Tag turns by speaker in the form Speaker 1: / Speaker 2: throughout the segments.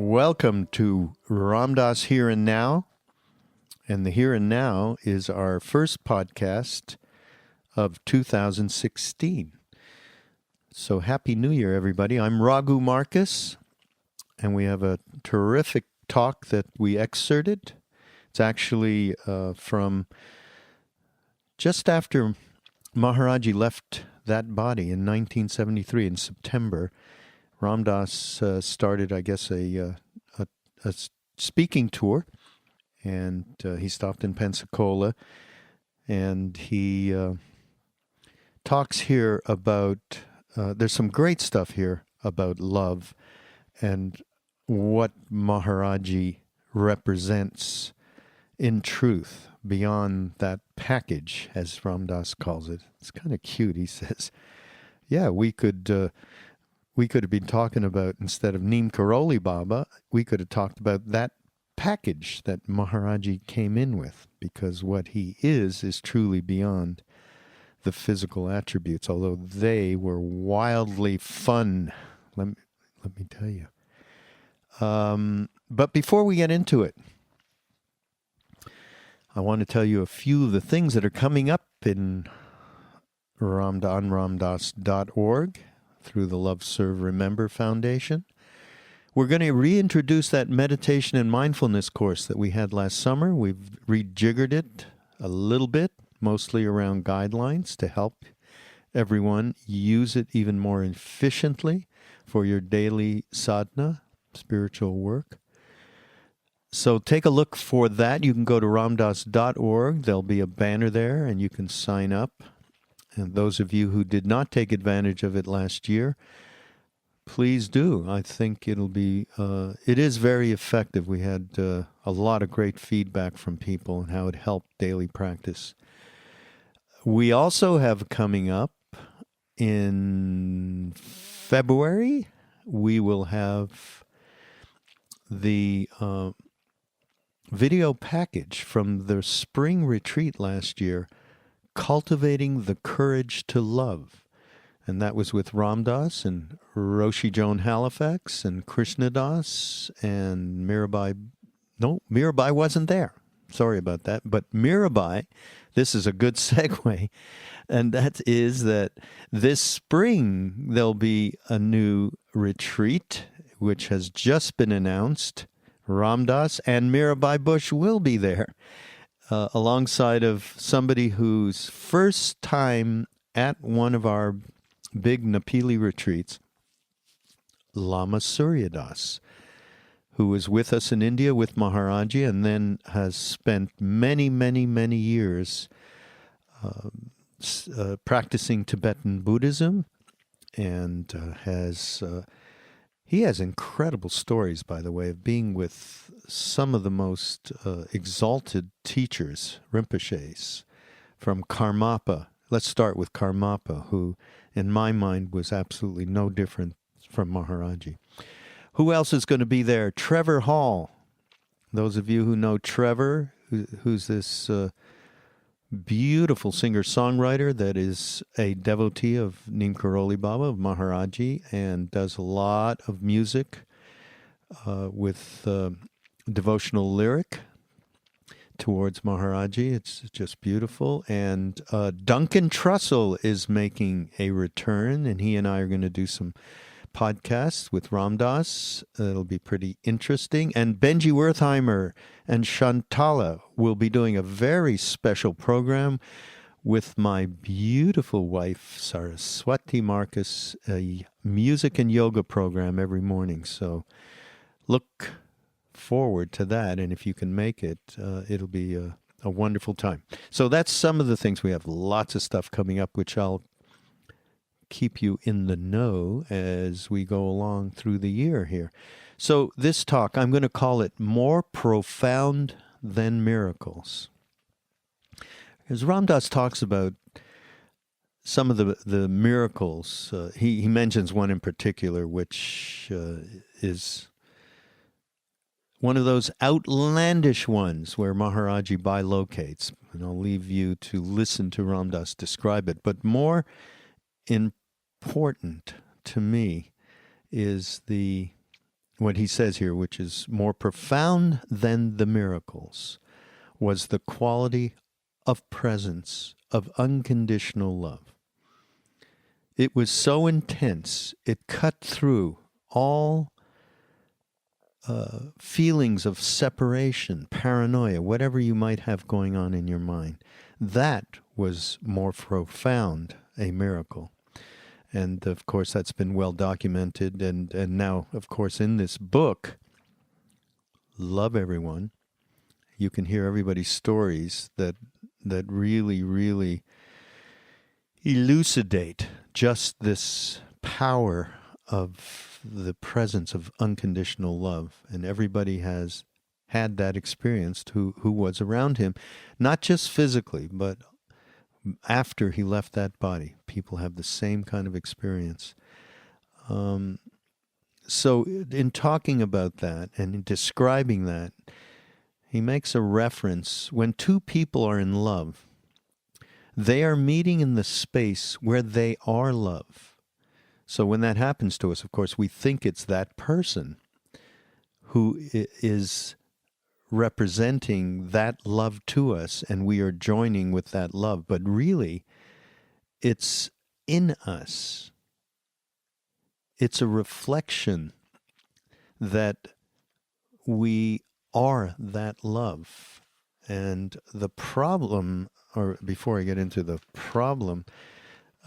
Speaker 1: Welcome to Ramdas Here and Now. And the Here and Now is our first podcast of 2016. So Happy New Year, everybody. I'm Raghu Marcus, and we have a terrific talk that we excerpted. It's actually from just after Maharaji left that body in 1973 in September. Ramdas started, I guess, a speaking tour, and he stopped in Pensacola, and he talks here about, there's some great stuff here about love and what Maharaji represents in truth beyond that package, as Ramdas calls it. It's kind of cute. He says, yeah, we could have been talking about, instead of Neem Karoli Baba, we could have talked about that package that Maharaji came in with, because what he is truly beyond the physical attributes, although they were wildly fun, let me tell you. But before we get into it, I want to tell you a few of the things that are coming up on ramdas.org. through the Love, Serve, Remember Foundation. We're going to reintroduce that meditation and mindfulness course that we had last summer. We've rejiggered it a little bit, mostly around guidelines to help everyone use it even more efficiently for your daily sadhana, spiritual work. So take a look for that. You can go to ramdas.org. There'll be a banner there, and you can sign up. And those of you who did not take advantage of it last year, please do. I think it is very effective. We had a lot of great feedback from people and how it helped daily practice. We also have coming up in February, we will have the video package from the spring retreat last year, Cultivating the Courage to Love. And that was with Ramdas and Roshi Joan Halifax and Krishnadas and Mirabai. No, Mirabai wasn't there. Sorry about that. But Mirabai, this is a good segue, and that is that this spring there'll be a new retreat, which has just been announced. Ramdas and Mirabai Bush will be there. Alongside of somebody whose first time at one of our big Nepali retreats, Lama Suryadas, who was with us in India with Maharaji and then has spent many, many, many years practicing Tibetan Buddhism, and he has incredible stories, by the way, of being with some of the most exalted teachers, Rinpoches, from Karmapa. Let's start with Karmapa, who, in my mind, was absolutely no different from Maharaji. Who else is going to be there? Trevor Hall. Those of you who know Trevor, who's this beautiful singer-songwriter that is a devotee of Neem Karoli Baba, of Maharaji, and does a lot of music with devotional lyric towards Maharaji. It's just beautiful. And Duncan Trussell is making a return, and he and I are going to do some podcasts with Ramdas. It'll be pretty interesting. And Benji Wertheimer and Shantala will be doing a very special program with my beautiful wife, Saraswati Marcus, a music and yoga program every morning. So look forward to that, and if you can make it, it'll be a wonderful time. So that's some of the things. We have lots of stuff coming up, which I'll keep you in the know as we go along through the year here. So this talk, I'm going to call it More Profound Than Miracles. As Ramdas talks about some of the miracles, he mentions one in particular, which is one of those outlandish ones where Maharaji bilocates. And I'll leave you to listen to Ramdas describe it. But more important to me is what he says here, which is more profound than the miracles, was the quality of presence, of unconditional love. It was so intense, it cut through all feelings of separation, paranoia, whatever you might have going on in your mind. That was more profound a miracle. And of course, that's been well documented. And now, of course, in this book, Love Everyone, you can hear everybody's stories that really, really elucidate just this power of the presence of unconditional love. And everybody has had that experience who was around him, not just physically, but after he left that body. People have the same kind of experience. So in talking about that and in describing that, he makes a reference. When two people are in love, they are meeting in the space where they are love. So when that happens to us, of course, we think it's that person who is representing that love to us, and we are joining with that love. But really, it's in us. It's a reflection that we are that love. And the problem, or before I get into the problem,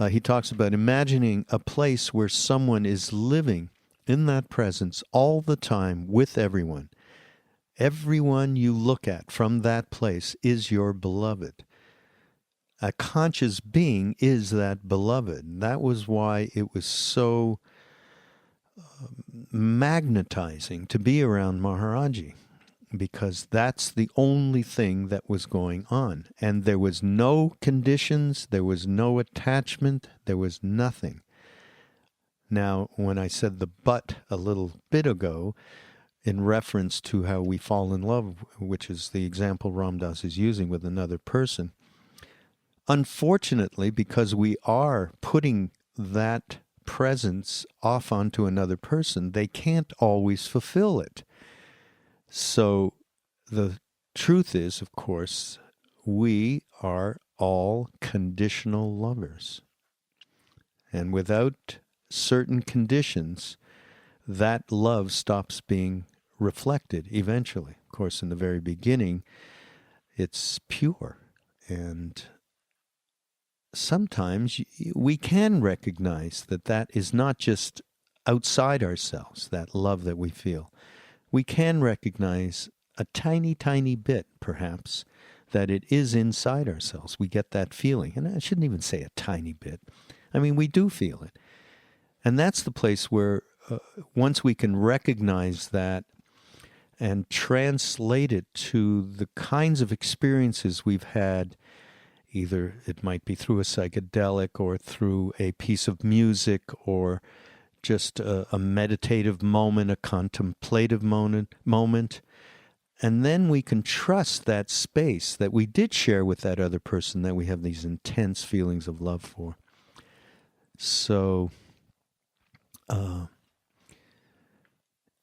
Speaker 1: he talks about imagining a place where someone is living in that presence all the time with everyone. Everyone you look at from that place is your beloved. A conscious being is that beloved. That was why it was so magnetizing to be around Maharaji, because that's the only thing that was going on. And there was no conditions, there was no attachment, there was nothing. Now, when I said the but a little bit ago, in reference to how we fall in love, which is the example Ramdas is using with another person, unfortunately, because we are putting that presence off onto another person, they can't always fulfill it. So the truth is, of course, we are all conditional lovers. And without certain conditions, that love stops being reflected eventually. Of course, in the very beginning, it's pure. And sometimes we can recognize that that is not just outside ourselves, that love that we feel. We can recognize a tiny, tiny bit, perhaps, that it is inside ourselves. We get that feeling. And I shouldn't even say a tiny bit. I mean, we do feel it. And that's the place where once we can recognize that and translate it to the kinds of experiences we've had, either it might be through a psychedelic or through a piece of music or just a meditative moment, a contemplative moment. And then we can trust that space that we did share with that other person that we have these intense feelings of love for. So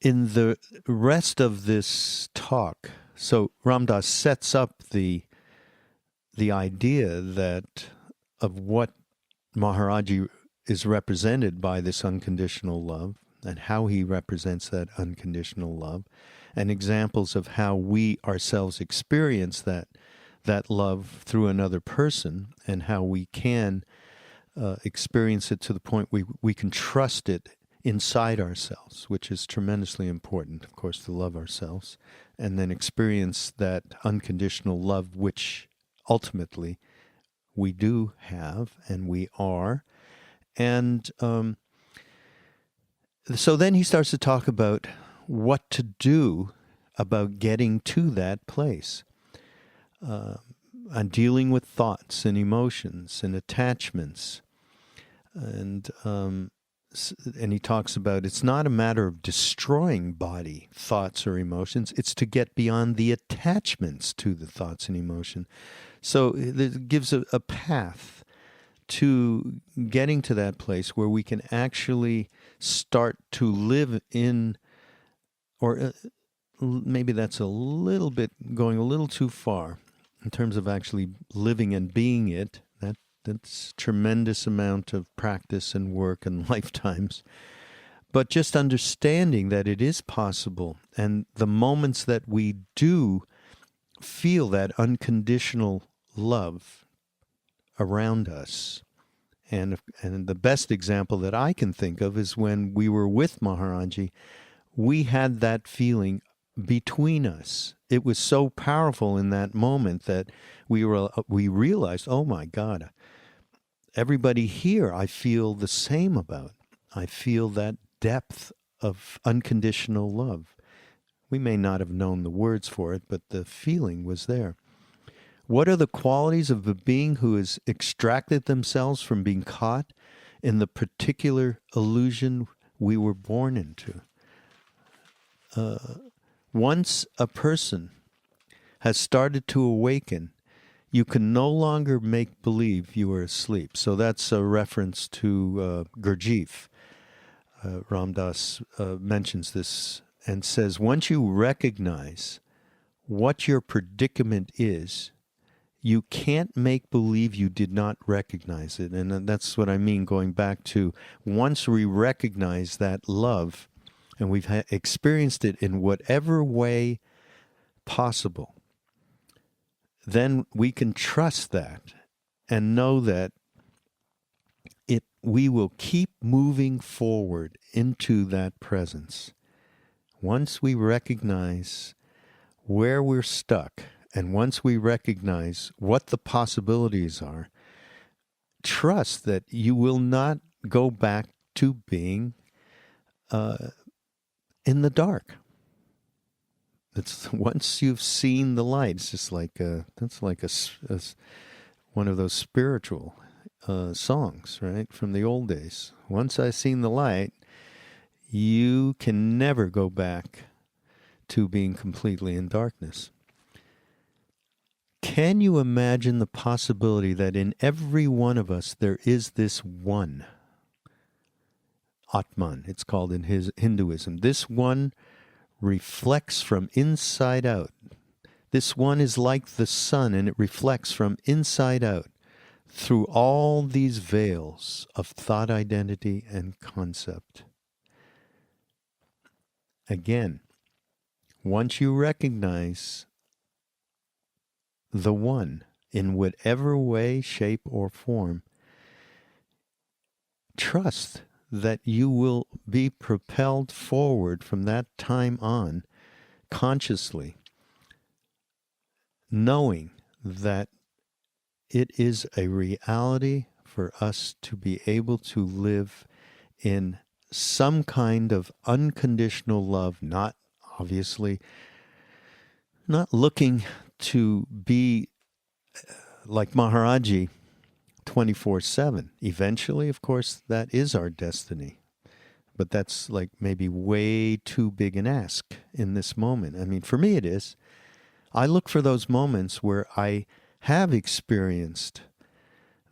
Speaker 1: in the rest of this talk, so Ramdas sets up the idea that of what Maharaji is represented by this unconditional love and how he represents that unconditional love, and examples of how we ourselves experience that love through another person, and how we can experience it to the point we can trust it inside ourselves, which is tremendously important, of course, to love ourselves, and then experience that unconditional love, which ultimately we do have and we are. And so then he starts to talk about what to do about getting to that place, and dealing with thoughts and emotions and attachments. And he talks about it's not a matter of destroying body, thoughts, or emotions. It's to get beyond the attachments to the thoughts and emotion. So it gives a path to getting to that place where we can actually start to live in or maybe that's a little bit going a little too far in terms of actually living and being it. That's tremendous amount of practice and work and lifetimes. But just understanding that it is possible, and the moments that we do feel that unconditional love around us. And the best example that I can think of is when we were with Maharaji, we had that feeling between us. It was so powerful in that moment that we realized, oh my God, everybody here I feel the same about. I feel that depth of unconditional love. We may not have known the words for it, but the feeling was there. What are the qualities of a being who has extracted themselves from being caught in the particular illusion we were born into? Once a person has started to awaken, you can no longer make believe you are asleep. So that's a reference to Gurdjieff. Ramdas mentions this and says, once you recognize what your predicament is, you can't make believe you did not recognize it. And that's what I mean, going back to once we recognize that love, and we've experienced it in whatever way possible, then we can trust that and know that we will keep moving forward into that presence. Once we recognize where we're stuck, and once we recognize what the possibilities are, trust that you will not go back to being in the dark. It's once you've seen the light. It's just like one of those spiritual songs, right, from the old days. Once I've seen the light, you can never go back to being completely in darkness. Can you imagine the possibility that in every one of us there is this one? Atman, it's called in Hinduism. This one reflects from inside out. This one is like the sun, and it reflects from inside out through all these veils of thought, identity, and concept. Again, once you recognize the one in whatever way, shape, or form, trust that you will be propelled forward from that time on consciously, knowing that it is a reality for us to be able to live in some kind of unconditional love, not obviously, not looking to be like Maharaji 24/7. Eventually, of course, that is our destiny. But that's like maybe way too big an ask in this moment. I mean, for me it is. I look for those moments where I have experienced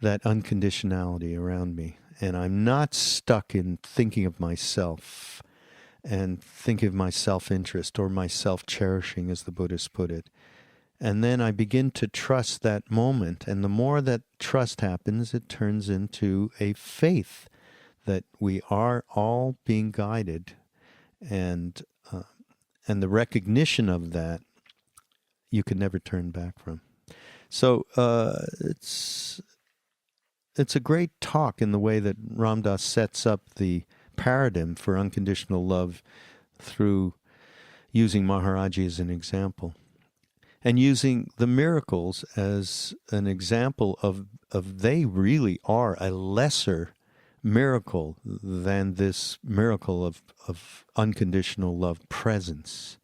Speaker 1: that unconditionality around me, and I'm not stuck in thinking of myself and thinking of my self-interest or my self-cherishing, as the Buddhists put it. And then I begin to trust that moment, and the more that trust happens, it turns into a faith that we are all being guided, and the recognition of that you can never turn back from. So it's a great talk in the way that Ramdas sets up the paradigm for unconditional love through using Maharaji as an example, and using the miracles as an example of they really are a lesser miracle than this miracle of unconditional love presence.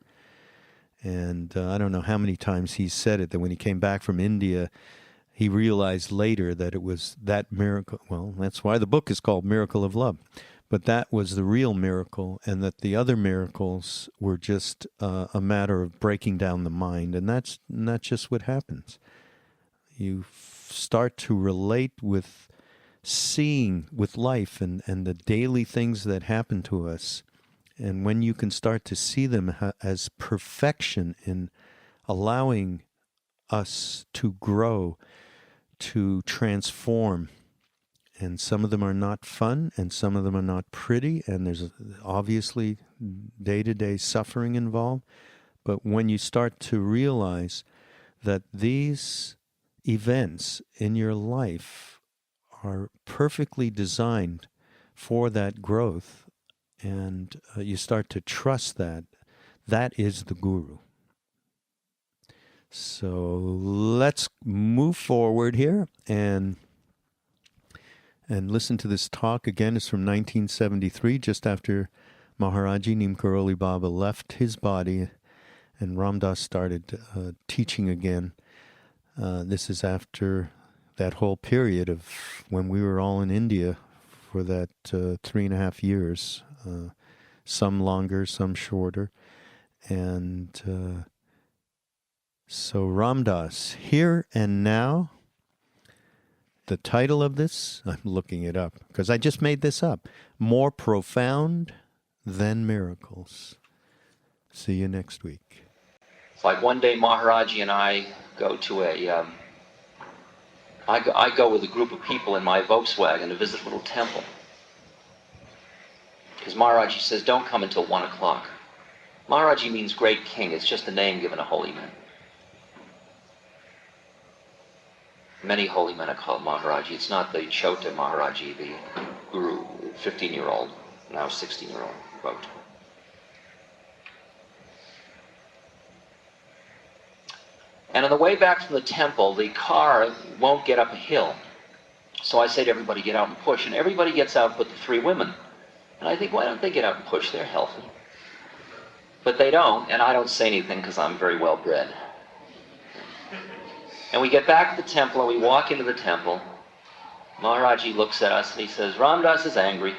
Speaker 1: And I don't know how many times he said it, that when he came back from India, he realized later that it was that miracle. Well, that's why the book is called Miracle of Love. But that was the real miracle, and that the other miracles were just a matter of breaking down the mind. And that's not just what happens. You start to relate with seeing, with life and the daily things that happen to us And when you can start to see them as perfection in allowing us to grow, to transform, and some of them are not fun, and some of them are not pretty, and there's obviously day-to-day suffering involved. But when you start to realize that these events in your life are perfectly designed for that growth, and you start to trust that, that is the guru. So let's move forward here and listen to this talk. Again, it's from 1973, just after Maharaji Neem Karoli Baba left his body and Ramdas started teaching again. This is after that whole period of when we were all in India for that 3.5 years, some longer, some shorter. And so Ramdas, Here and Now. The title of this, I'm looking it up because I just made this up. More Profound Than Miracles. See you next week.
Speaker 2: It's like one day Maharaji and I go to I go with a group of people in my Volkswagen to visit a little temple. Because Maharaji says, don't come until 1 o'clock. Maharaji means great king. It's just a name given a holy man. Many holy men are called Maharaji. It's not the Chota Maharaji, the guru, 15-year-old, now 16-year-old wrote. And on the way back from the temple, the car won't get up a hill. So I say to everybody, get out and push. And everybody gets out but the 3 women. And I think, why don't they get out and push? They're healthy. But they don't, and I don't say anything because I'm very well bred. And we get back to the temple and we walk into the temple. Maharaji looks at us and he says, Ramdas is angry.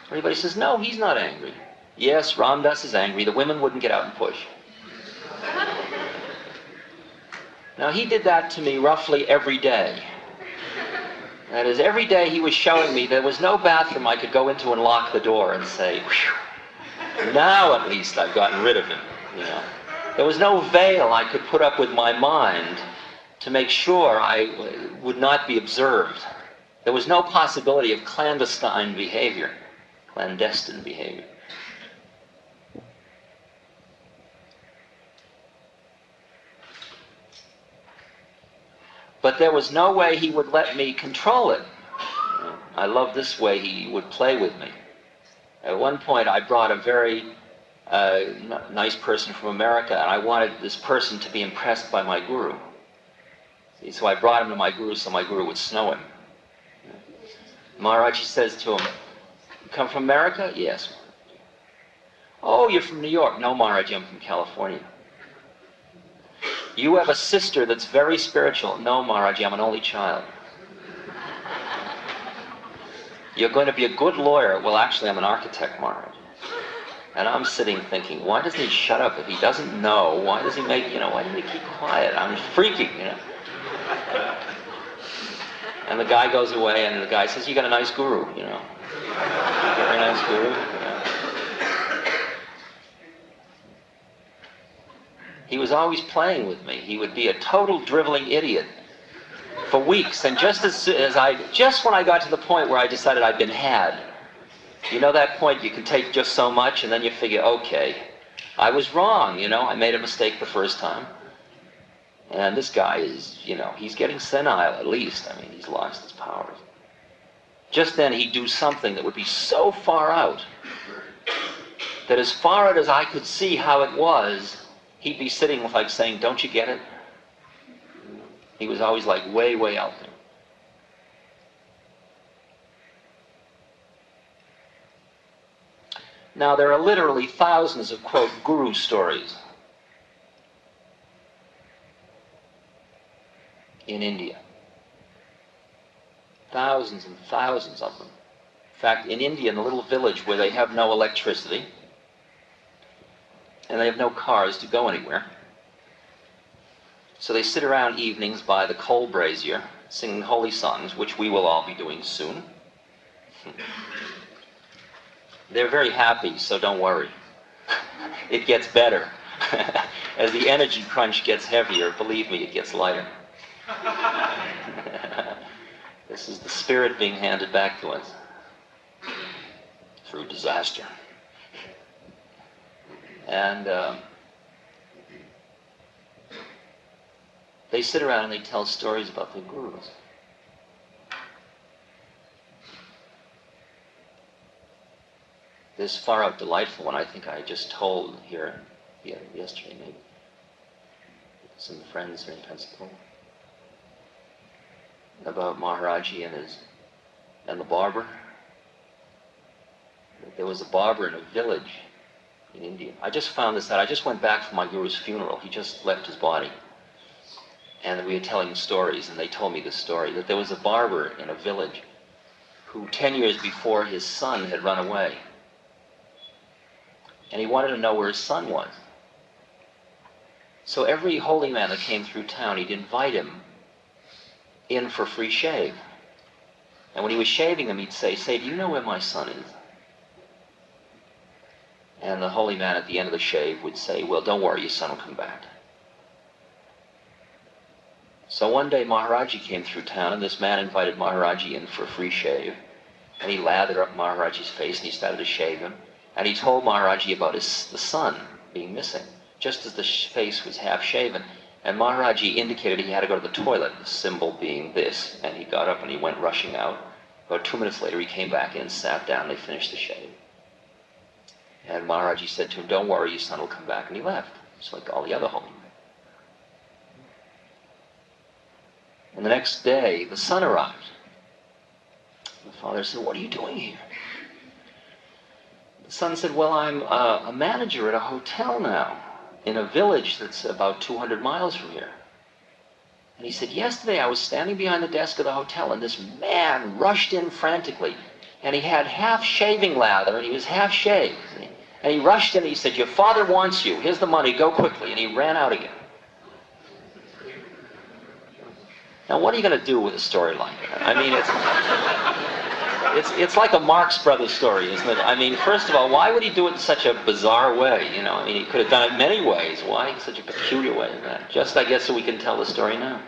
Speaker 2: Everybody says, no, he's not angry. Yes, Ramdas is angry. The women wouldn't get out and push. Now he did that to me roughly every day. That is, every day he was showing me there was no bathroom I could go into and lock the door and say, whew, now at least I've gotten rid of him, you know. There was no veil I could put up with my mind to make sure I would not be observed. There was no possibility of clandestine behavior, clandestine behavior. But there was no way he would let me control it. I love this way he would play with me. At one point I brought a very nice person from America, and I wanted this person to be impressed by my guru. See, so I brought him to my guru so my guru would snow him. Maharaji says to him, you come from America? Yes. Oh, you're from New York? No, Maharaji, I'm from California. You have a sister that's very spiritual? No, Maharaji, I'm an only child. You're going to be a good lawyer? Well, actually, I'm an architect, Maharaji. And I'm sitting thinking, why doesn't he shut up if he doesn't know? Why does he make, why doesn't he keep quiet? I'm freaking, And the guy goes away, and the guy says, you got a nice guru, Very nice guru, He was always playing with me. He would be a total driveling idiot for weeks. And just when I got to the point where I decided I'd been had, that point you can take just so much and then you figure, okay, I was wrong, I made a mistake the first time. And this guy is, he's getting senile at least. I mean, he's lost his powers. Just then he'd do something that would be so far out that as far out as I could see how it was, he'd be sitting like saying, don't you get it? He was always like way, way out there. Now, there are literally thousands of, quote, guru stories in India. Thousands and thousands of them. In fact, in India, in a little village where they have no electricity, and they have no cars to go anywhere, so they sit around evenings by the coal brazier, singing holy songs, which we will all be doing soon. They're very happy, so don't worry. It gets better. As the energy crunch gets heavier, believe me, it gets lighter. This is the spirit being handed back to us through disaster. And they sit around and they tell stories about their gurus. This far out delightful one I think I just told here yesterday maybe. Some friends here in Pensacola. About Maharaji and the barber. There was a barber in a village in India. I just found this out. I just went back from my guru's funeral. He just left his body. And we were telling stories, and they told me this story, that there was a barber in a village who 10 years before his son had run away. And he wanted to know where his son was. So every holy man that came through town, he'd invite him in for free shave. And when he was shaving them, he'd say, do you know where my son is? And the holy man at the end of the shave would say, well, don't worry, your son will come back. So one day Maharaji came through town, and this man invited Maharaji in for a free shave. And he lathered up Maharaji's face, and he started to shave him. And he told Maharaji about the son being missing, just as the face was half shaven. And Maharaji indicated he had to go to the toilet, the symbol being this. And he got up and he went rushing out. About 2 minutes later, he came back in, sat down, and they finished the shave. And Maharaji said to him, don't worry, your son will come back. And he left, just like all the other holy men. And the next day, the son arrived. The father said, what are you doing here? The son said, well, I'm a manager at a hotel now, in a village that's about 200 miles from here. And he said, yesterday I was standing behind the desk of the hotel, and this man rushed in frantically. And he had half shaving lather, and he was half shaved. And he rushed in, and he said, your father wants you. Here's the money, go quickly. And he ran out again. Now, what are you going to do with a story like that? I mean, it's like a Marx Brothers story, isn't it? I mean, first of all, why would he do it in such a bizarre way? You know, I mean, he could have done it many ways. Why such a peculiar way in that? Just, I guess, so we can tell the story now.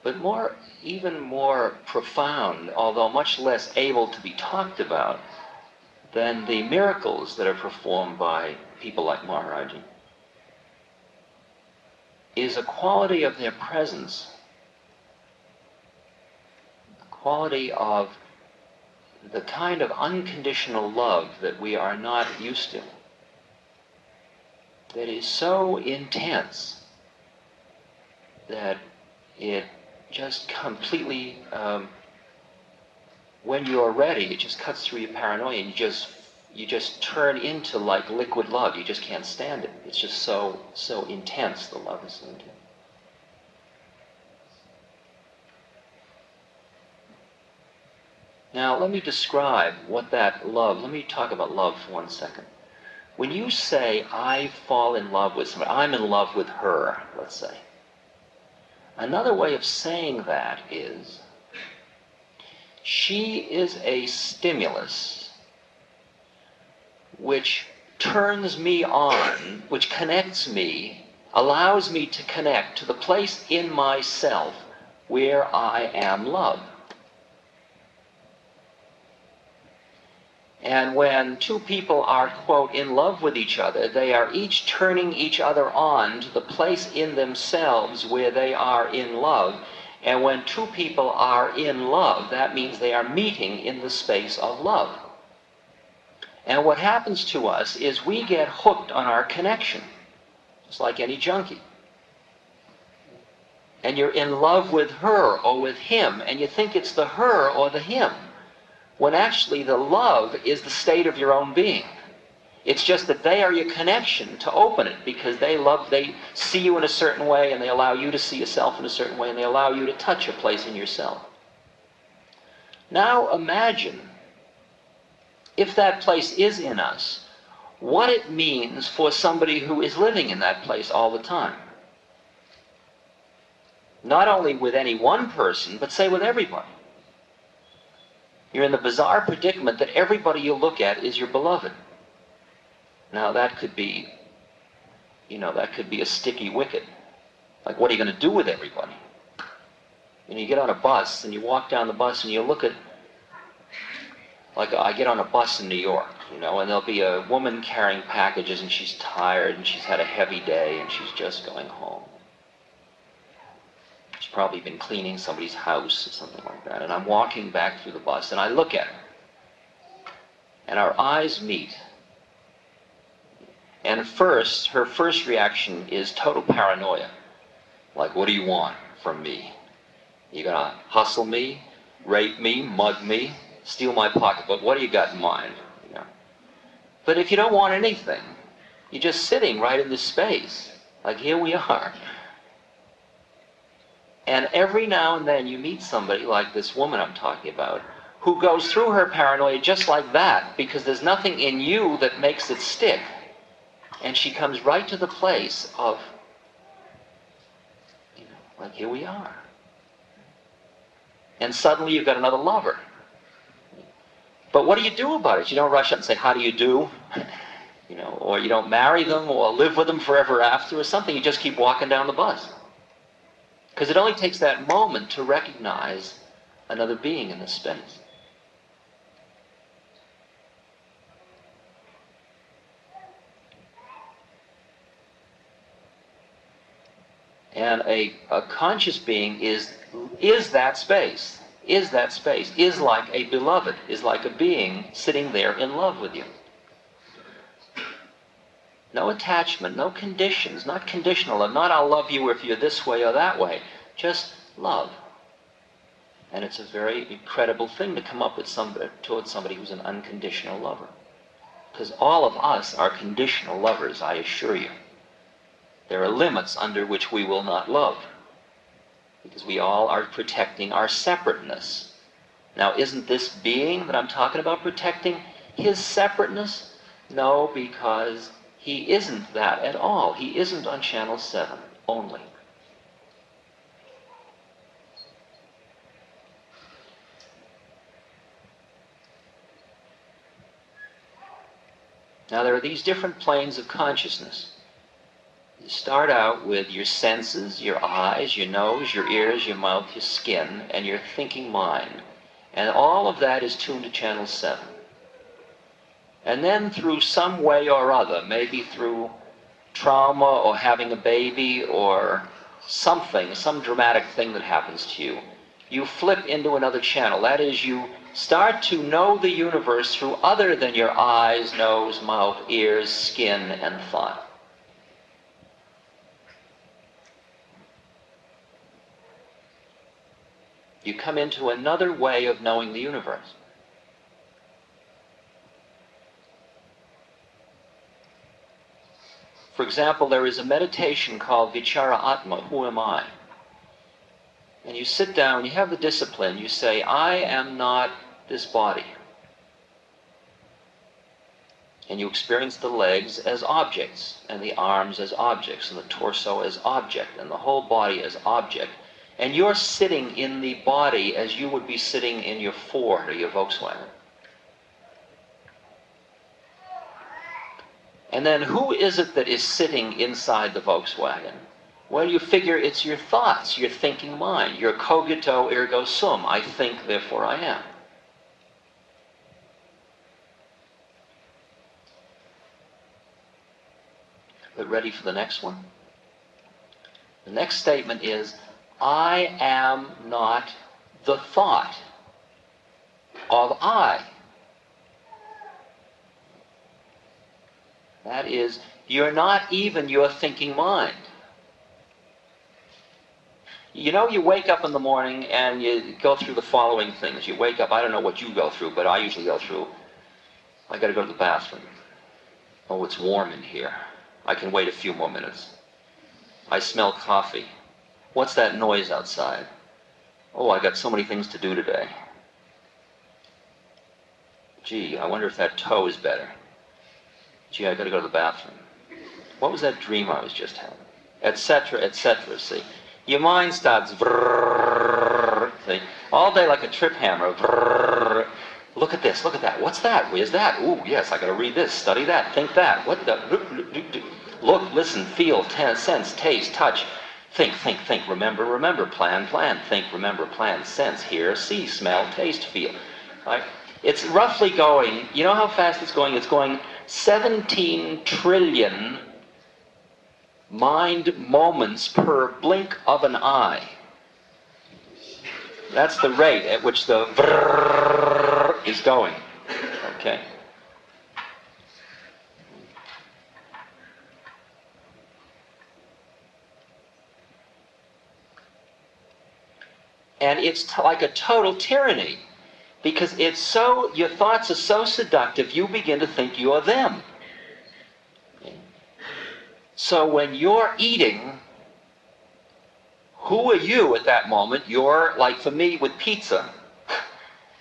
Speaker 2: But even more profound, although much less able to be talked about than the miracles that are performed by people like Maharaji, is a quality of their presence, a quality of the kind of unconditional love that we are not used to, that is so intense that it just completely, when you're ready, it just cuts through your paranoia, and you just turn into like liquid love. You just can't stand it. It's just so intense. The love is so intense. Now let me describe what that love, let me talk about love for 1 second. When you say, I fall in love with somebody, I'm in love with her, let's say. Another way of saying that is, she is a stimulus which turns me on, which connects me, allows me to connect to the place in myself where I am love. And when two people are, quote, in love with each other, they are each turning each other on to the place in themselves where they are in love. And when two people are in love, that means they are meeting in the space of love. And what happens to us is we get hooked on our connection, just like any junkie. And you're in love with her or with him, and you think it's the her or the him, when actually the love is the state of your own being. It's just that they are your connection to open it, because they see you in a certain way, and they allow you to see yourself in a certain way, and they allow you to touch a place in yourself. Now imagine, if that place is in us, what it means for somebody who is living in that place all the time. Not only with any one person, but say with everybody. You're in the bizarre predicament that everybody you look at is your beloved. Now that could be, that could be a sticky wicket. Like, what are you going to do with everybody? You get on a bus and you walk down the bus and you look at, like I get on a bus in New York, and there'll be a woman carrying packages and she's tired and she's had a heavy day and she's just going home. She's probably been cleaning somebody's house or something like that. And I'm walking back through the bus and I look at her. And our eyes meet. And first, her first reaction is total paranoia. Like, what do you want from me? You gonna hustle me, rape me, mug me, steal my pocketbook? What do you got in mind? But if you don't want anything, you're just sitting right in this space. Like, here we are. And every now and then you meet somebody like this woman I'm talking about, who goes through her paranoia just like that, because there's nothing in you that makes it stick. And she comes right to the place of, like, here we are. And suddenly you've got another lover. But what do you do about it? You don't rush up and say, how do you do? Or you don't marry them or live with them forever after or something. You just keep walking down the bus. Because it only takes that moment to recognize another being in this space. And a conscious being is that space, is like a beloved, is like a being sitting there in love with you. No attachment, no conditions, not conditional, not I'll love you if you're this way or that way, just love. And it's a very incredible thing to come up with towards somebody who's an unconditional lover. Because all of us are conditional lovers, I assure you. There are limits under which we will not love, because we all are protecting our separateness. Now, isn't this being that I'm talking about protecting his separateness? No, because he isn't that at all. He isn't on channel 7 only. Now, there are these different planes of consciousness. You start out with your senses, your eyes, your nose, your ears, your mouth, your skin, and your thinking mind. And all of that is tuned to channel 7. And then through some way or other, maybe through trauma or having a baby or something, some dramatic thing that happens to you, you flip into another channel. That is, you start to know the universe through other than your eyes, nose, mouth, ears, skin, and thought. You come into another way of knowing the universe. For example, there is a meditation called Vichara Atma, who am I? And you sit down, you have the discipline, you say, I am not this body. And you experience the legs as objects, and the arms as objects, and the torso as object, and the whole body as object. And you're sitting in the body as you would be sitting in your Ford or your Volkswagen. And then who is it that is sitting inside the Volkswagen? Well, you figure it's your thoughts, your thinking mind, your cogito ergo sum. I think, therefore I am. But ready for the next one? The next statement is, I am not the thought of I. That is, you're not even your thinking mind. You know, you wake up in the morning and you go through the following things. You wake up, I don't know what you go through, but I usually go through, I gotta go to the bathroom. Oh, it's warm in here. I can wait a few more minutes. I smell coffee. What's that noise outside? Oh, I got so many things to do today. Gee, I wonder if that toe is better. Gee, I gotta go to the bathroom. What was that dream I was just having? Etc., etc., see? Your mind starts vrrrr, see? All day like a trip hammer. Vrrrr. Look at this, look at that. What's that? Where's that? Ooh, yes, I gotta read this, study that, think that. What the? Look, listen, feel, sense, taste, touch. Think, remember, plan, think, remember, plan, sense, hear, see, smell, taste, feel. Right? It's roughly going, you know how fast it's going? It's going 17 trillion mind moments per blink of an eye. That's the rate at which the vrrrr is going. Okay? And it's like a total tyranny, because it's so, your thoughts are so seductive, you begin to think you're them. So when you're eating, who are you at that moment? You're, like for me with pizza,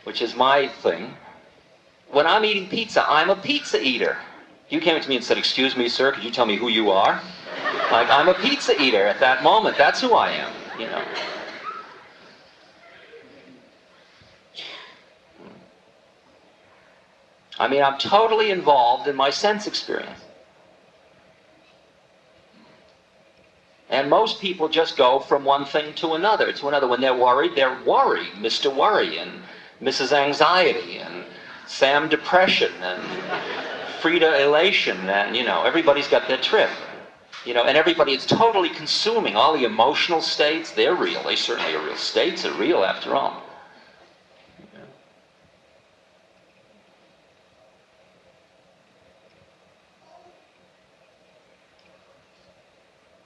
Speaker 2: which is my thing. When I'm eating pizza, I'm a pizza eater. You came to me and said, "Excuse me, sir, could you tell me who you are?" Like, I'm a pizza eater at that moment. That's who I am, you know. I mean, I'm totally involved in my sense experience. And most people just go from one thing to another. When they're worried, Mr. Worry, and Mrs. Anxiety, and Sam Depression, and Frida Elation, and, you know, everybody's got their trip. You know, and everybody is totally consuming all the emotional states. They're real. They certainly are real. States are real, after all.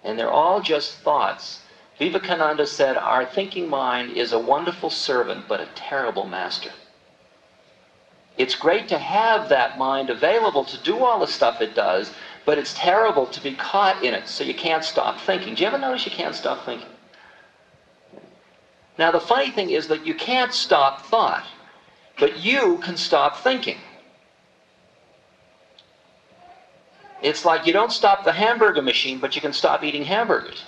Speaker 2: And they're all just thoughts. Vivekananda said, our thinking mind is a wonderful servant, but a terrible master. It's great to have that mind available to do all the stuff it does, but it's terrible to be caught in it, so you can't stop thinking. Do you ever notice you can't stop thinking? Now, the funny thing is that you can't stop thought, but you can stop thinking. It's like you don't stop the hamburger machine, but you can stop eating hamburgers.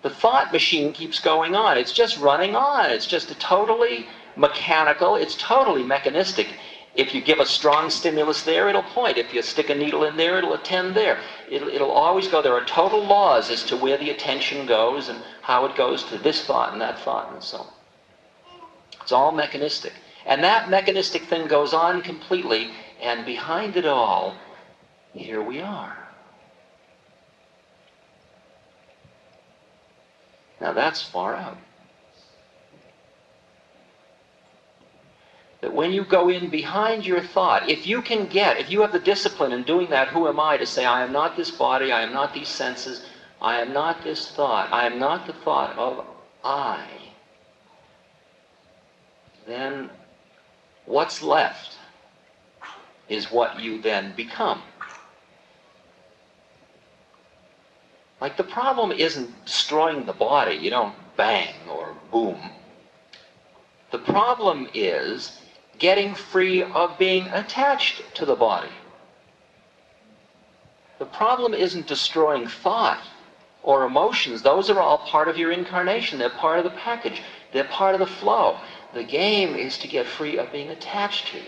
Speaker 2: The thought machine keeps going on. It's just running on. It's just totally mechanical. It's totally mechanistic. If you give a strong stimulus there, it'll point. If you stick a needle in there, it'll attend there. It'll always go. There are total laws as to where the attention goes and how it goes to this thought and that thought and so on. It's all mechanistic. And that mechanistic thing goes on completely, and behind it all, here we are. Now that's far out. That when you go in behind your thought, if you have the discipline in doing that, who am I, to say, I am not this body, I am not these senses, I am not this thought, I am not the thought of I, then what's left is what you then become. Like, the problem isn't destroying the body. You don't bang or boom. The problem is getting free of being attached to the body. The problem isn't destroying thought or emotions. Those are all part of your incarnation. They're part of the package. They're part of the flow. The game is to get free of being attached to you.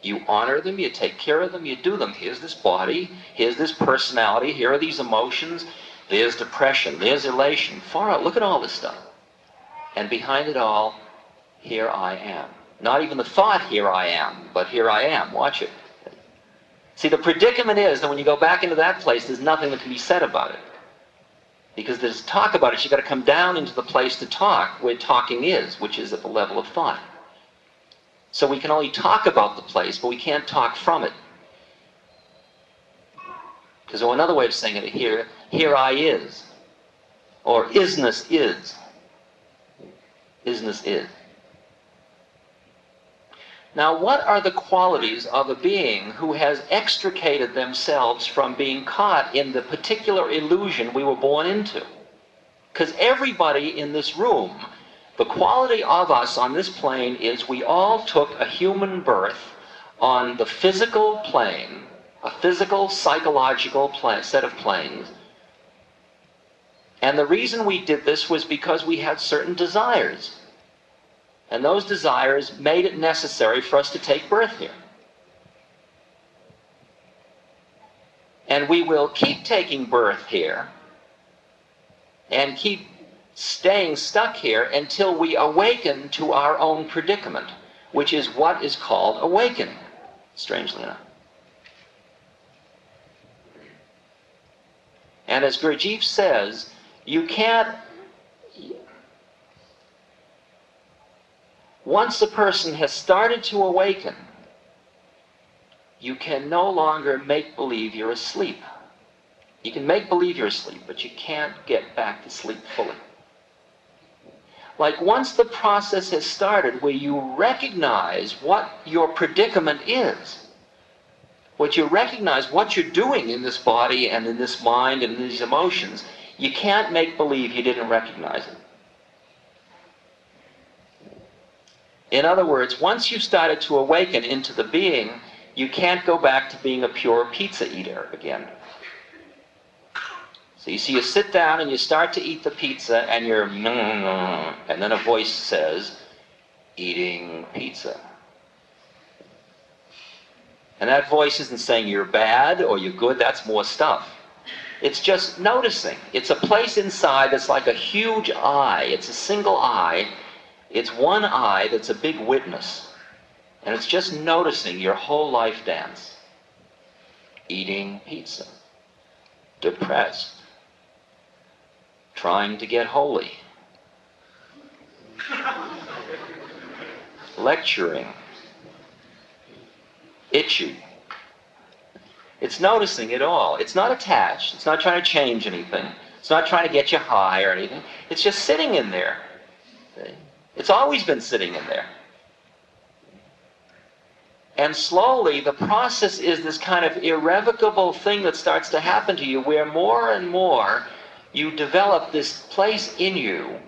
Speaker 2: You honor them, you take care of them, you do them. Here's this body, here's this personality, here are these emotions, there's depression, there's elation. Far out, look at all this stuff. And behind it all, here I am. Not even the thought, here I am, but here I am. Watch it. See, the predicament is that when you go back into that place, there's nothing that can be said about it. Because there's talk about it, you've got to come down into the place to talk, where talking is, which is at the level of thought. So we can only talk about the place, but we can't talk from it. Because another way of saying it here I is. Or isness is. Isness is. Now, what are the qualities of a being who has extricated themselves from being caught in the particular illusion we were born into? Because everybody in this room The quality of us on this plane is we all took a human birth on the physical plane, a physical, psychological set of planes. And the reason we did this was because we had certain desires. And those desires made it necessary for us to take birth here. And we will keep taking birth here and keep staying stuck here until we awaken to our own predicament, which is what is called awakening, strangely enough. And as Gurdjieff says, you can't, once a person has started to awaken, you can no longer make believe you're asleep. You can make believe you're asleep, but you can't get back to sleep fully. Like once the process has started where you recognize what your predicament is, what you recognize what you're doing in this body and in this mind and in these emotions, you can't make believe you didn't recognize it. In other words, once you've started to awaken into the being, you can't go back to being a pure pizza eater again. So you see, you sit down and you start to eat the pizza and you're, and then a voice says, eating pizza. And that voice isn't saying you're bad or you're good, that's more stuff. It's just noticing. It's a place inside that's like a huge eye. It's a single eye. It's one eye that's a big witness. And it's just noticing your whole life dance. Eating pizza. Depressed. Trying to get holy. Lecturing. Itchy. It's noticing it all. It's not attached. It's not trying to change anything. It's not trying to get you high or anything. It's just sitting in there. It's always been sitting in there. And slowly, the process is this kind of irrevocable thing that starts to happen to you where more and more you develop this place in you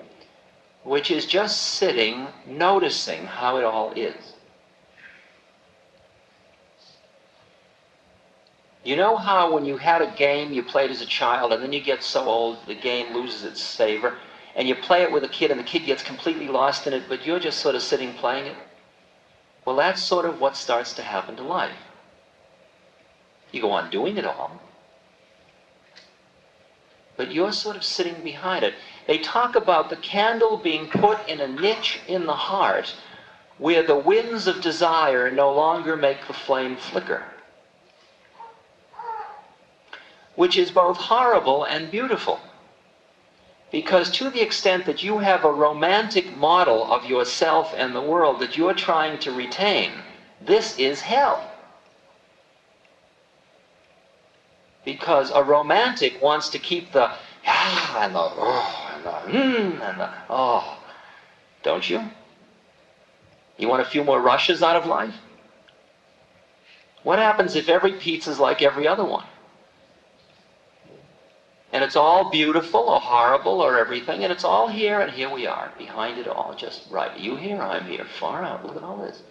Speaker 2: which is just sitting, noticing how it all is. You know how when you had a game you played as a child and then you get so old the game loses its savor, and you play it with a kid and the kid gets completely lost in it, but you're just sort of sitting playing it? Well, that's sort of what starts to happen to life. You go on doing it all, but you're sort of sitting behind it. They talk about the candle being put in a niche in the heart where the winds of desire no longer make the flame flicker, which is both horrible and beautiful. Because to the extent that you have a romantic model of yourself and the world that you're trying to retain, this is hell. Because a romantic wants to keep the and the and the and the oh. Don't you? You want a few more rushes out of life? What happens if every pizza's like every other one? And it's all beautiful or horrible or everything, and it's all here, and here we are, behind it all, just right. You here, I'm here, far out, look at all this.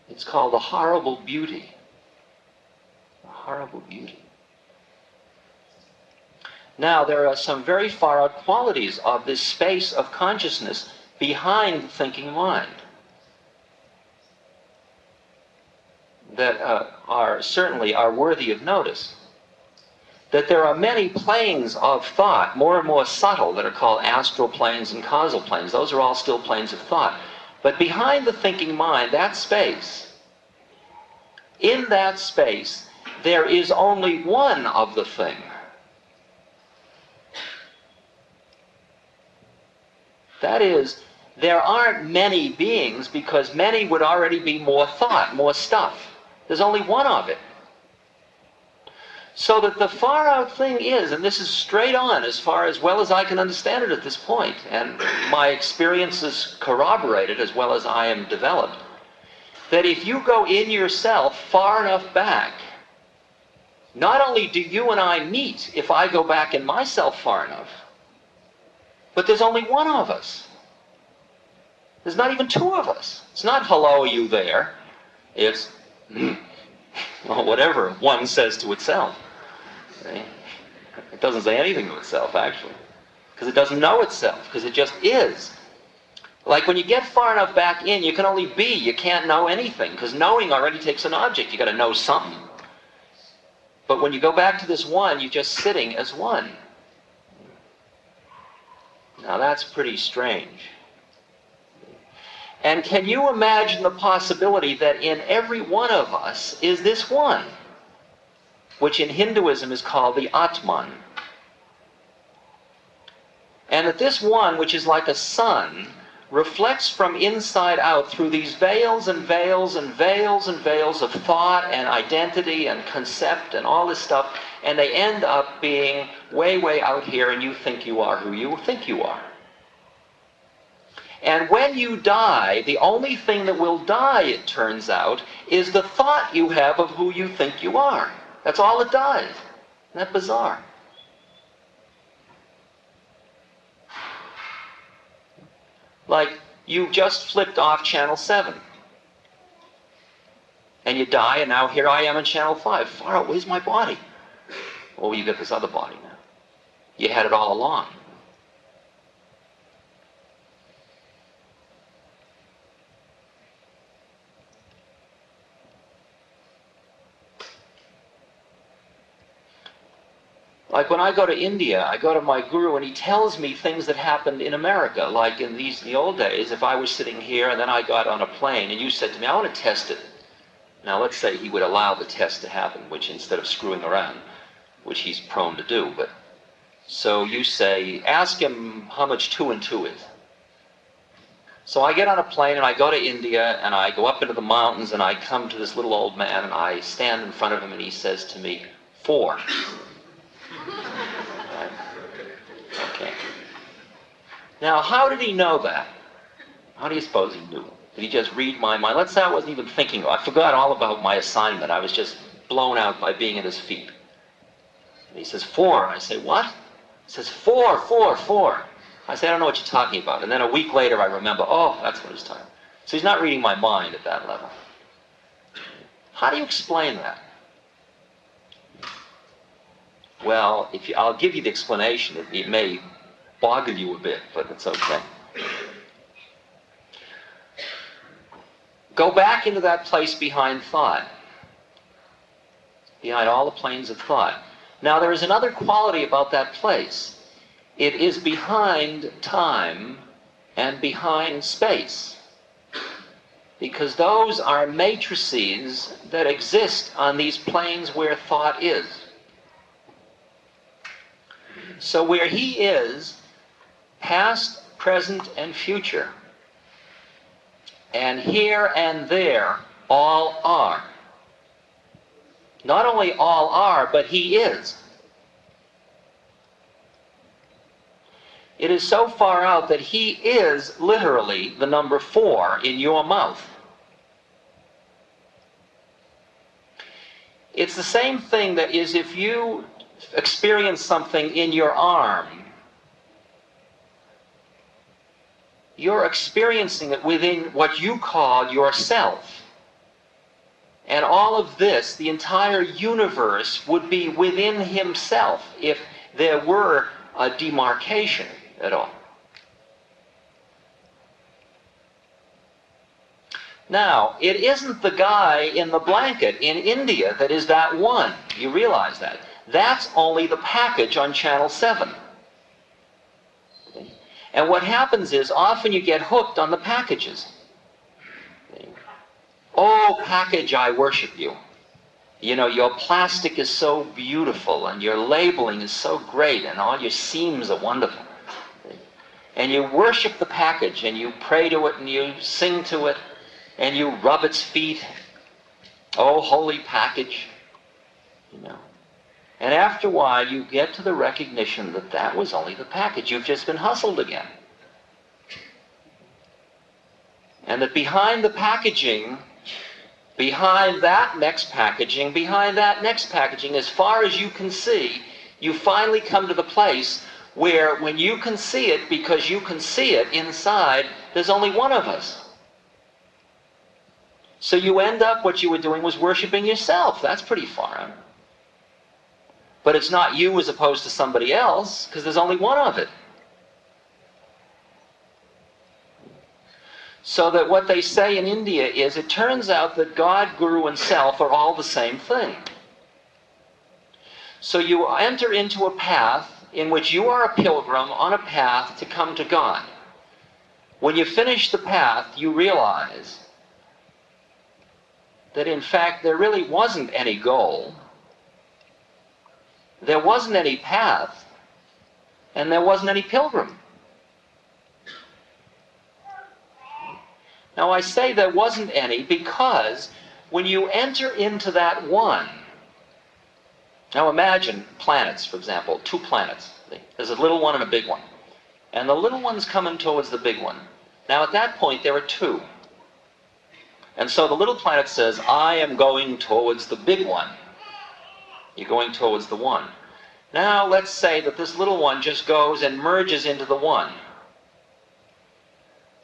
Speaker 2: It's called the horrible beauty. The horrible beauty. Now, there are some very far out qualities of this space of consciousness behind the thinking mind that certainly are worthy of notice. That there are many planes of thought, more and more subtle, that are called astral planes and causal planes. Those are all still planes of thought. But behind the thinking mind, that space, in that space, there is only one of the thing. That is, there aren't many beings because many would already be more thought, more stuff. There's only one of it. So that the far out thing is, and this is straight on as far as well as I can understand it at this point, and my experiences corroborate it as well as I am developed, that if you go in yourself far enough back, not only do you and I meet if I go back in myself far enough, But there's only one of us. There's not even two of us. It's not, hello, are you there? It's, well, whatever one says to itself. See? It doesn't say anything to itself, actually. Because it doesn't know itself, because it just is. Like when you get far enough back in, you can only be, you can't know anything, because knowing already takes an object. You got to know something. But when you go back to this one, you're just sitting as one. Now that's pretty strange. And can you imagine the possibility that in every one of us is this one, which in Hinduism is called the Atman? And that this one, which is like a sun, reflects from inside out through these veils and veils and veils and veils of thought and identity and concept and all this stuff, and they end up being way, way out here, and you think you are who you think you are. And when you die, the only thing that will die, it turns out, is the thought you have of who you think you are. That's all it dies. Isn't that bizarre? Like, you just flipped off channel 7. And you die, and now here I am in channel 5. Far away's my body. Oh, you get this other body now. You had it all along. Like when I go to India, I go to my guru and he tells me things that happened in America. Like in the old days, if I was sitting here and then I got on a plane and you said to me, I want to test it. Now let's say he would allow the test to happen, which instead of screwing around, which he's prone to do. But so you say, ask him how much 2 and 2 is. So I get on a plane and I go to India and I go up into the mountains and I come to this little old man and I stand in front of him and he says to me, 4. Right. Okay. Now, how did he know that? How do you suppose he knew? Did he just read my mind? Let's say I wasn't even thinking. I forgot all about my assignment. I was just blown out by being at his feet. And he says, 4. I say, what? He says, 4, 4, 4. I say, I don't know what you're talking about. And then a week later I remember, oh, that's what he's talking about. So he's not reading my mind at that level. How do you explain that? Well, I'll give you the explanation. It may boggle you a bit, but it's okay. Go back into that place behind thought, behind all the planes of thought. Now, there is another quality about that place. It is behind time and behind space, because those are matrices that exist on these planes where thought is. So where he is, past, present, and future, and here and there, all are. Not only all are, but he is. It is so far out that he is literally the number 4 in your mouth. It's the same thing that is if you experience something in your arm, you're experiencing it within what you call yourself. And all of this, the entire universe, would be within himself if there were a demarcation at all. Now, it isn't the guy in the blanket in India that is that one. You realize that. That's only the package on channel 7. Okay? And what happens is often you get hooked on the packages. Okay? Oh, package, I worship you. You know, your plastic is so beautiful and your labeling is so great and all your seams are wonderful. Okay? And you worship the package and you pray to it and you sing to it and you rub its feet. Oh, holy package. You know. And after a while, you get to the recognition that that was only the package. You've just been hustled again. And that behind the packaging, behind that next packaging, behind that next packaging, as far as you can see, you finally come to the place where when you can see it, because you can see it inside, there's only one of us. So you end up, what you were doing was worshiping yourself. That's pretty foreign. But it's not you as opposed to somebody else, because there's only one of it. So that what they say in India is, it turns out that God, Guru, and Self are all the same thing. So you enter into a path in which you are a pilgrim on a path to come to God. When you finish the path, you realize that in fact there really wasn't any goal, there wasn't any path, and there wasn't any pilgrim. Now I say there wasn't any because when you enter into that one, now imagine planets, for example, two planets. There's a little one and a big one. And the little one's coming towards the big one. Now at that point there are two. And so the little planet says, I am going towards the big one. You're going towards the one. Now let's say that this little one just goes and merges into the one.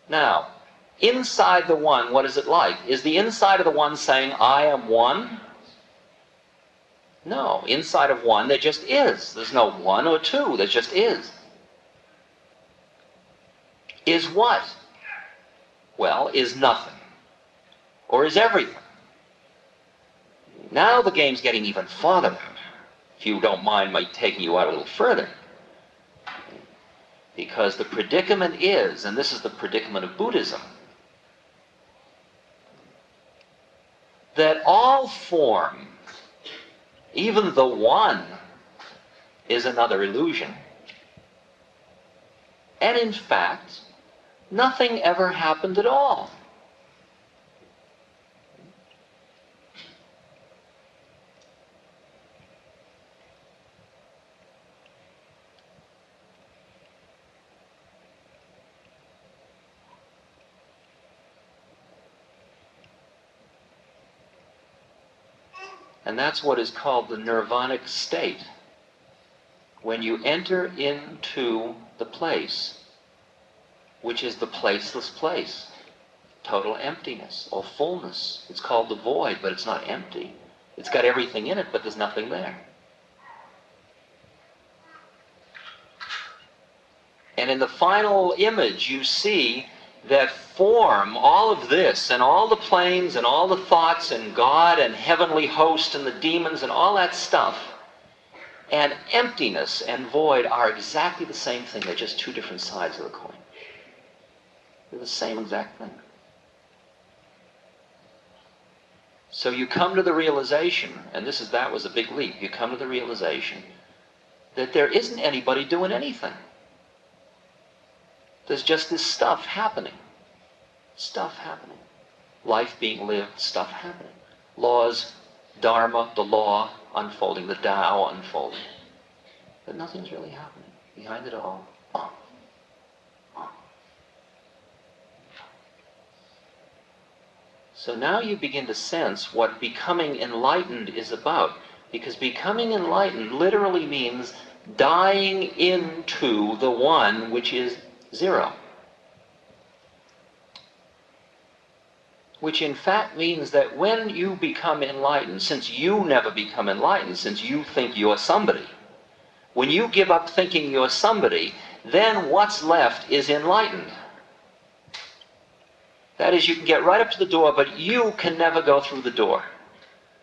Speaker 2: Now, inside the one, what is it like? Is the inside of the one saying, I am one? No. Inside of one, there just is. There's no one or two. There just is. Is what? Well, is nothing. Or is everything. Now the game's getting even farther, if you don't mind my taking you out a little further. Because the predicament is, and this is the predicament of Buddhism, that all form, even the one, is another illusion. And in fact, nothing ever happened at all. And that's what is called the nirvanic state. When you enter into the place, which is the placeless place, total emptiness or fullness. It's called the void, but it's not empty. It's got everything in it, but there's nothing there. And in the final image, you see that form, all of this, and all the planes, and all the thoughts, and God, and heavenly host, and the demons, and all that stuff, and emptiness and void are exactly the same thing. They're just two different sides of the coin. They're the same exact thing. So you come to the realization, and that was a big leap, you come to the realization that there isn't anybody doing anything. There's just this stuff happening. Stuff happening. Life being lived, stuff happening. Laws, Dharma, the law, unfolding, the Tao unfolding. But nothing's really happening behind it all. So now you begin to sense what becoming enlightened is about. Because becoming enlightened literally means dying into the one which is zero. Which in fact means that when you become enlightened, since you never become enlightened, since you think you're somebody, when you give up thinking you're somebody, then what's left is enlightened. That is, you can get right up to the door, but you can never go through the door.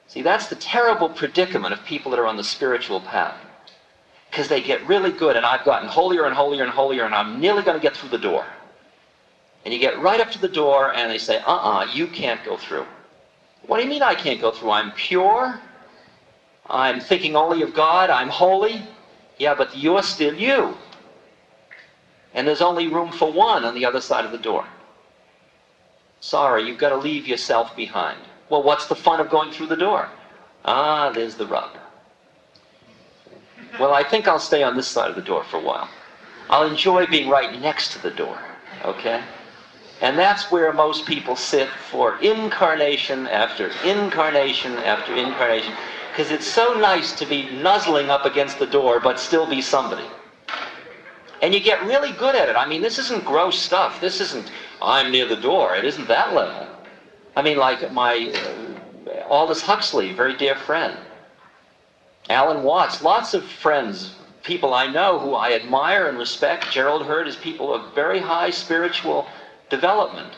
Speaker 2: See, that's the terrible predicament of people that are on the spiritual path. Because they get really good, and I've gotten holier and holier and holier, and I'm nearly going to get through the door. And you get right up to the door, and they say, you can't go through. What do you mean I can't go through? I'm pure. I'm thinking only of God. I'm holy. Yeah, but you're still you. And there's only room for one on the other side of the door. Sorry, you've got to leave yourself behind. Well, what's the fun of going through the door? There's the rub. Well, I think I'll stay on this side of the door for a while. I'll enjoy being right next to the door, okay? And that's where most people sit for incarnation after incarnation after incarnation, because it's so nice to be nuzzling up against the door but still be somebody. And you get really good at it. I mean, this isn't gross stuff. This isn't, I'm near the door. It isn't that level. I mean, like my Aldous Huxley, very dear friend. Alan Watts, lots of friends, people I know who I admire and respect. Gerald Hurd is people of very high spiritual development.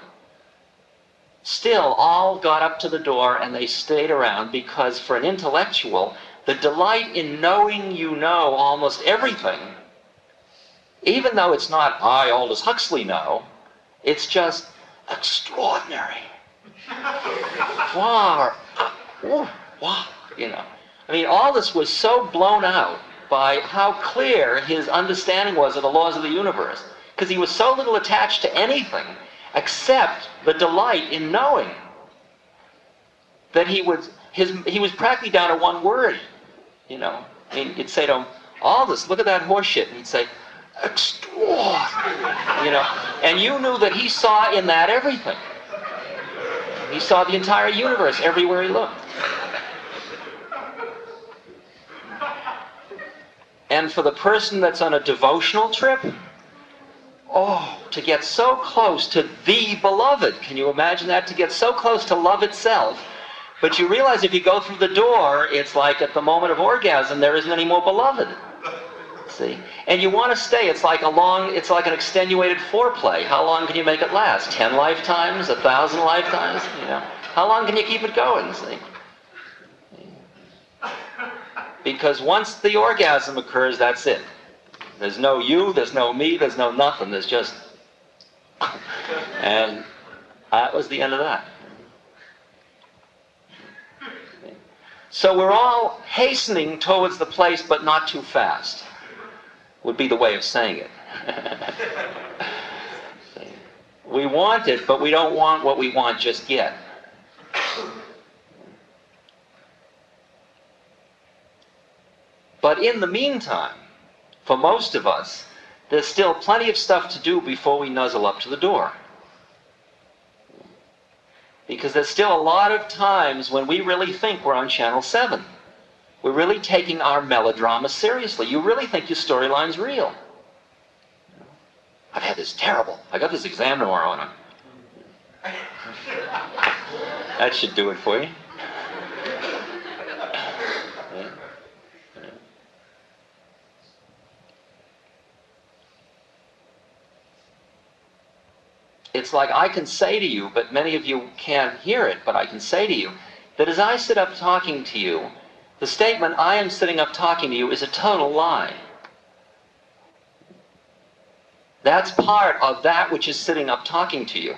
Speaker 2: Still, all got up to the door and they stayed around because for an intellectual, the delight in knowing you know almost everything, even though it's not, I, Aldous Huxley, know, it's just extraordinary. Wow. Wow. You know. I mean, Aldous was so blown out by how clear his understanding was of the laws of the universe, because he was so little attached to anything except the delight in knowing, that he was practically down to one word, you know. I mean, you'd say to him, Aldous, look at that horse shit, and he'd say, extraordinary, you know. And you knew that he saw in that everything. He saw the entire universe everywhere he looked. And for the person that's on a devotional trip, oh, to get so close to the beloved. Can you imagine that? To get so close to love itself. But you realize if you go through the door, it's like at the moment of orgasm, there isn't any more beloved. See? And you want to stay. It's like an extenuated foreplay. How long can you make it last? 10 lifetimes? 1,000 lifetimes? You know? How long can you keep it going? See? Because once the orgasm occurs, that's it. There's no you, there's no me, there's no nothing. There's just... And that was the end of that. So we're all hastening towards the place, but not too fast, would be the way of saying it. We want it, but we don't want what we want just yet. But in the meantime, for most of us, there's still plenty of stuff to do before we nuzzle up to the door. Because there's still a lot of times when we really think we're on Channel 7. We're really taking our melodrama seriously. You really think your storyline's real. I've had this terrible. I got this exam tomorrow and that should do it for you. It's like I can say to you, but many of you can't hear it, but I can say to you, that as I sit up talking to you, the statement, I am sitting up talking to you, is a total lie. That's part of that which is sitting up talking to you.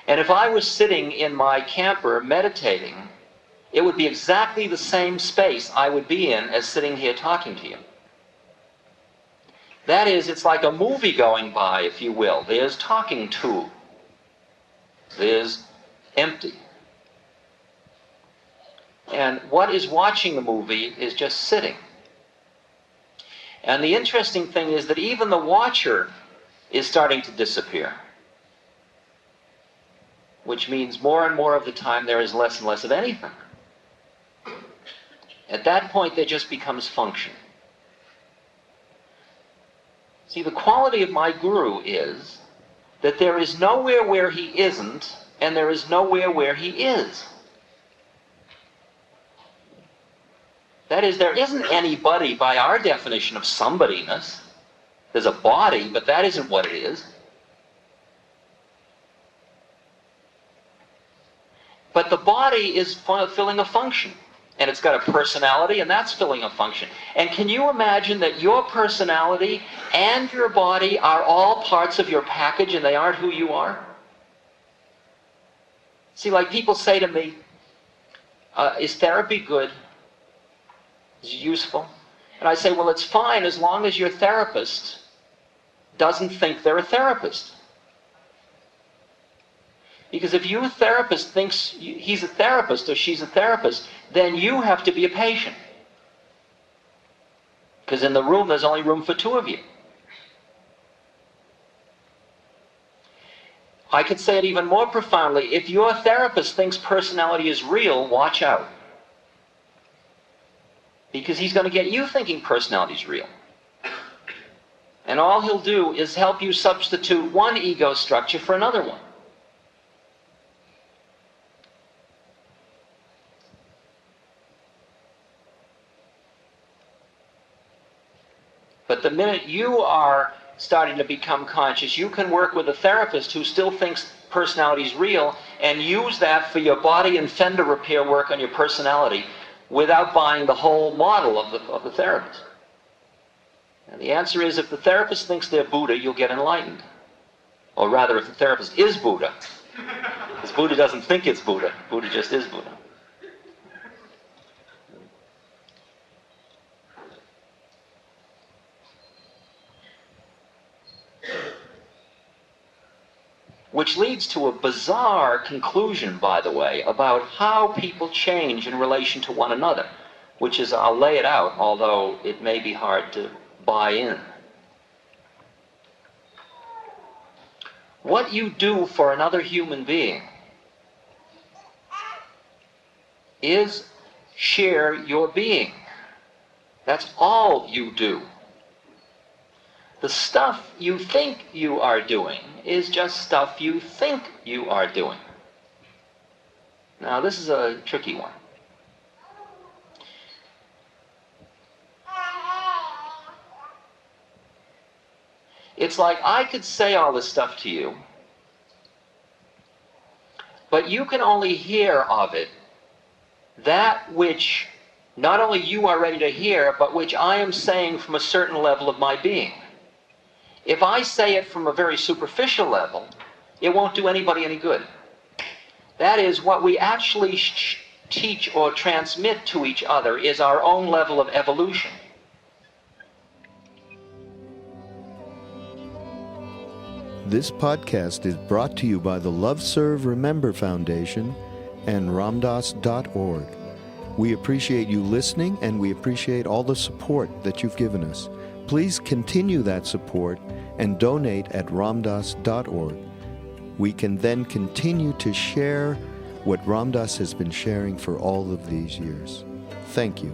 Speaker 2: And if I was sitting in my camper meditating, it would be exactly the same space I would be in as sitting here talking to you. That is, it's like a movie going by, if you will. There's talking to. There's empty. And what is watching the movie is just sitting. And the interesting thing is that even the watcher is starting to disappear. Which means more and more of the time there is less and less of anything. At that point there just becomes function. See, the quality of my guru is that there is nowhere where he isn't, and there is nowhere where he is. That is, there isn't anybody by our definition of somebodyness. There's a body, but that isn't what it is. But the body is filling a function. And it's got a personality, and that's filling a function. And can you imagine that your personality and your body are all parts of your package and they aren't who you are? See, like people say to me, is therapy good? Is it useful? And I say, well, it's fine as long as your therapist doesn't think they're a therapist. Because if your therapist thinks he's a therapist or she's a therapist, then you have to be a patient. Because in the room, there's only room for two of you. I could say it even more profoundly. If your therapist thinks personality is real, watch out. Because he's going to get you thinking personality is real. And all he'll do is help you substitute one ego structure for another one. But the minute you are starting to become conscious, you can work with a therapist who still thinks personality is real and use that for your body and fender repair work on your personality without buying the whole model of the therapist. And the answer is, if the therapist thinks they're Buddha, you'll get enlightened. Or rather, if the therapist is Buddha. Because Buddha doesn't think it's Buddha. Buddha just is Buddha. Which leads to a bizarre conclusion, by the way, about how people change in relation to one another, which is, I'll lay it out, although it may be hard to buy in. What you do for another human being is share your being. That's all you do. The stuff you think you are doing is just stuff you think you are doing. Now, this is a tricky one. It's like I could say all this stuff to you, but you can only hear of it that which not only you are ready to hear, but which I am saying from a certain level of my being. If I say it from a very superficial level, it won't do anybody any good. That is, what we actually teach or transmit to each other is our own level of evolution.
Speaker 1: This podcast is brought to you by the Love Serve Remember Foundation and Ramdas.org. We appreciate you listening, and we appreciate all the support that you've given us. Please continue that support and donate at Ramdas.org. We can then continue to share what Ramdas has been sharing for all of these years. Thank you.